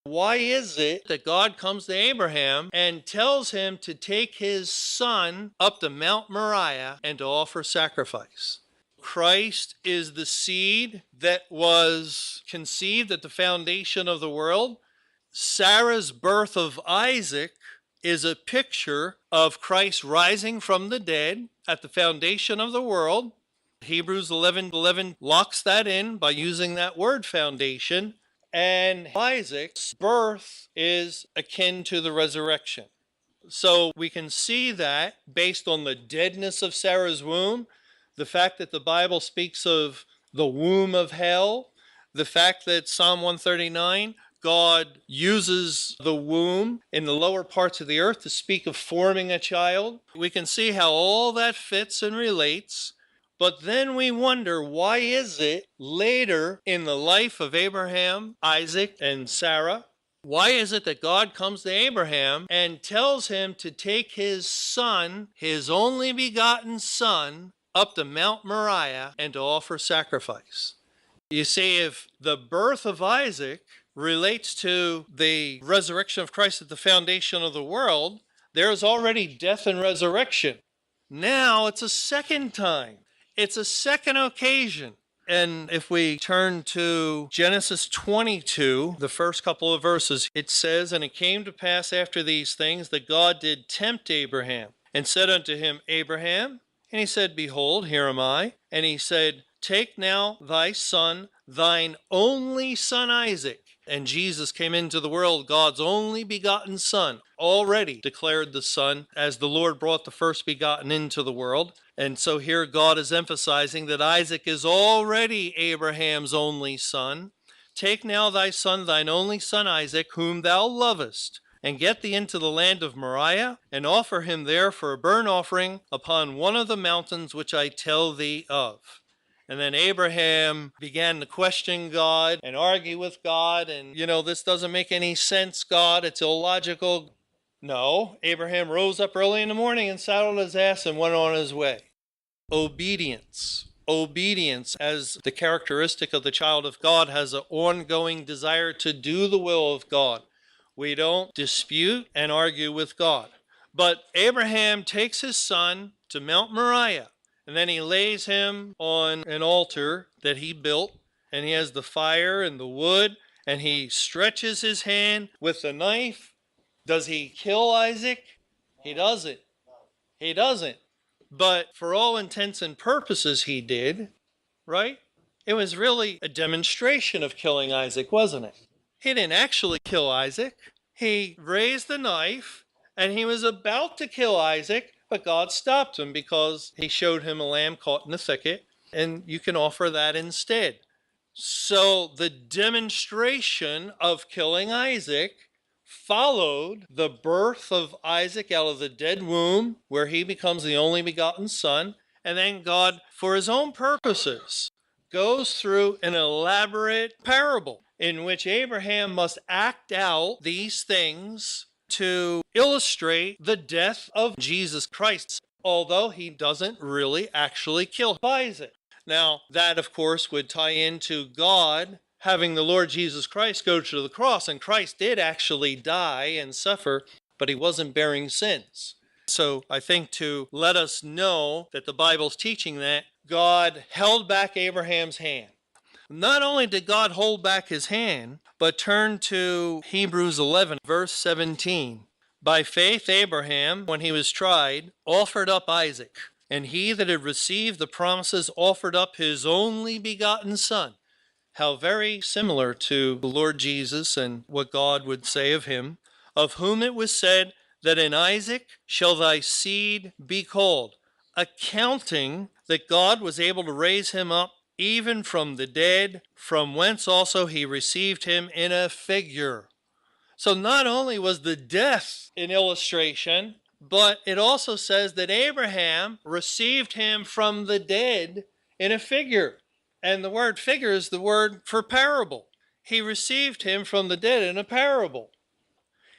Why is it that God comes to Abraham and tells him to take his son up to Mount Moriah and to offer sacrifice? Christ is the seed that was conceived at the foundation of the world. Sarah's birth of Isaac is a picture of Christ rising from the dead at the foundation of the world. Hebrews 11:11 locks that in by using that word foundation. And Isaac's birth is akin to the resurrection. So we can see that based on the deadness of Sarah's womb, the fact that the Bible speaks of the womb of hell, the fact that Psalm 139, God uses the womb in the lower parts of the earth to speak of forming a child. We can see how all that fits and relates. But then we wonder, why is it later in the life of Abraham, Isaac, and Sarah, why is it that God comes to Abraham and tells him to take his son, his only begotten son, up to Mount Moriah and to offer sacrifice? You see, if the birth of Isaac relates to the resurrection of Christ at the foundation of the world, there's already death and resurrection. Now it's a second time. It's a second occasion. And if we turn to Genesis 22, the first couple of verses, it says, "And it came to pass after these things that God did tempt Abraham, and said unto him, Abraham, and he said, Behold, here am I. And he said, Take now thy son, thine only son Isaac." And Jesus came into the world, God's only begotten son, already declared the son as the Lord brought the first begotten into the world. And so here God is emphasizing that Isaac is already Abraham's only son. "Take now thy son, thine only son Isaac, whom thou lovest, and get thee into the land of Moriah, and offer him there for a burnt offering upon one of the mountains which I tell thee of." And then Abraham began to question God and argue with God. And, this doesn't make any sense, God. It's illogical. No, Abraham rose up early in the morning and saddled his ass and went on his way. Obedience. Obedience, as the characteristic of the child of God, has an ongoing desire to do the will of God. We don't dispute and argue with God. But Abraham takes his son to Mount Moriah. And then he lays him on an altar that he built, and he has the fire and the wood, and he stretches his hand with the knife. Does he kill Isaac? He doesn't. He doesn't. But for all intents and purposes, he did, right? It was really a demonstration of killing Isaac, wasn't it? He didn't actually kill Isaac. He raised the knife, and he was about to kill Isaac, but God stopped him because he showed him a lamb caught in the thicket, and you can offer that instead. So the demonstration of killing Isaac followed the birth of Isaac out of the dead womb, where he becomes the only begotten son. And then God, for his own purposes, goes through an elaborate parable in which Abraham must act out these things to illustrate the death of Jesus Christ, although he doesn't really actually kill Isaac. Now, that, of course, would tie into God having the Lord Jesus Christ go to the cross, and Christ did actually die and suffer, but he wasn't bearing sins. So I think to let us know that the Bible's teaching that God held back Abraham's hand. Not only did God hold back his hand, but turn to Hebrews 11, verse 17. "By faith Abraham, when he was tried, offered up Isaac, and he that had received the promises offered up his only begotten son." How very similar to the Lord Jesus and what God would say of him. "Of whom it was said, that in Isaac shall thy seed be called, accounting that God was able to raise him up even from the dead, from whence also he received him in a figure." So not only was the death an illustration, but it also says that Abraham received him from the dead in a figure. And the word figure is the word for parable. He received him from the dead in a parable.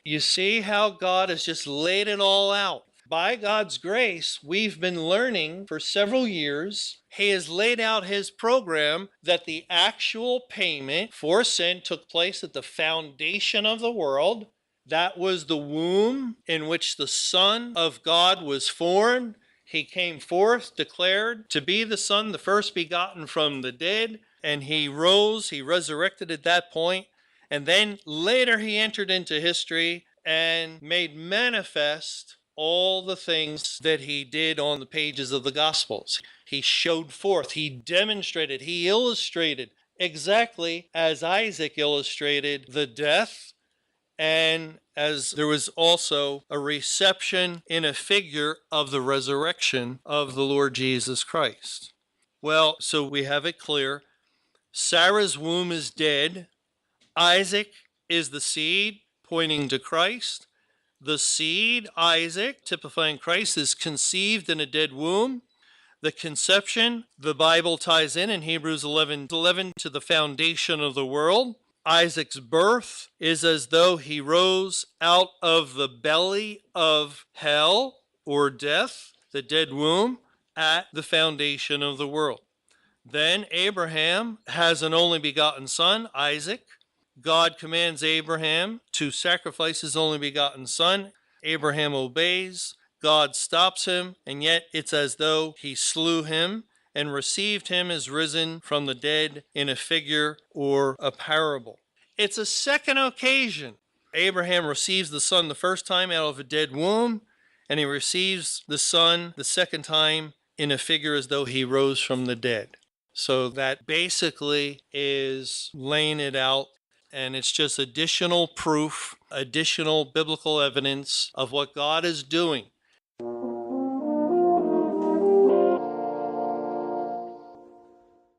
You see how God has just laid it all out. By God's grace, we've been learning for several years. He has laid out his program that the actual payment for sin took place at the foundation of the world. That was the womb in which the Son of God was formed. He came forth, declared to be the Son, the first begotten from the dead, and he rose, he resurrected at that point. And then later he entered into history and made manifest all the things that he did on the pages of the Gospels. He showed forth, he demonstrated, he illustrated exactly as Isaac illustrated the death, and as there was also a reception in a figure of the resurrection of the Lord Jesus Christ. Well, so we have it clear. Sarah's womb is dead. Isaac is the seed pointing to Christ. The seed, Isaac, typifying Christ, is conceived in a dead womb. The conception, the Bible ties in Hebrews 11:11 to the foundation of the world. Isaac's birth is as though he rose out of the belly of hell or death, the dead womb, at the foundation of the world. Then Abraham has an only begotten son, Isaac. God commands Abraham to sacrifice his only begotten son. Abraham obeys. God stops him, and yet it's as though he slew him and received him as risen from the dead in a figure or a parable. It's a second occasion. Abraham receives the son the first time out of a dead womb, and he receives the son the second time in a figure as though he rose from the dead. So that basically is laying it out, and it's just additional proof, additional biblical evidence of what God is doing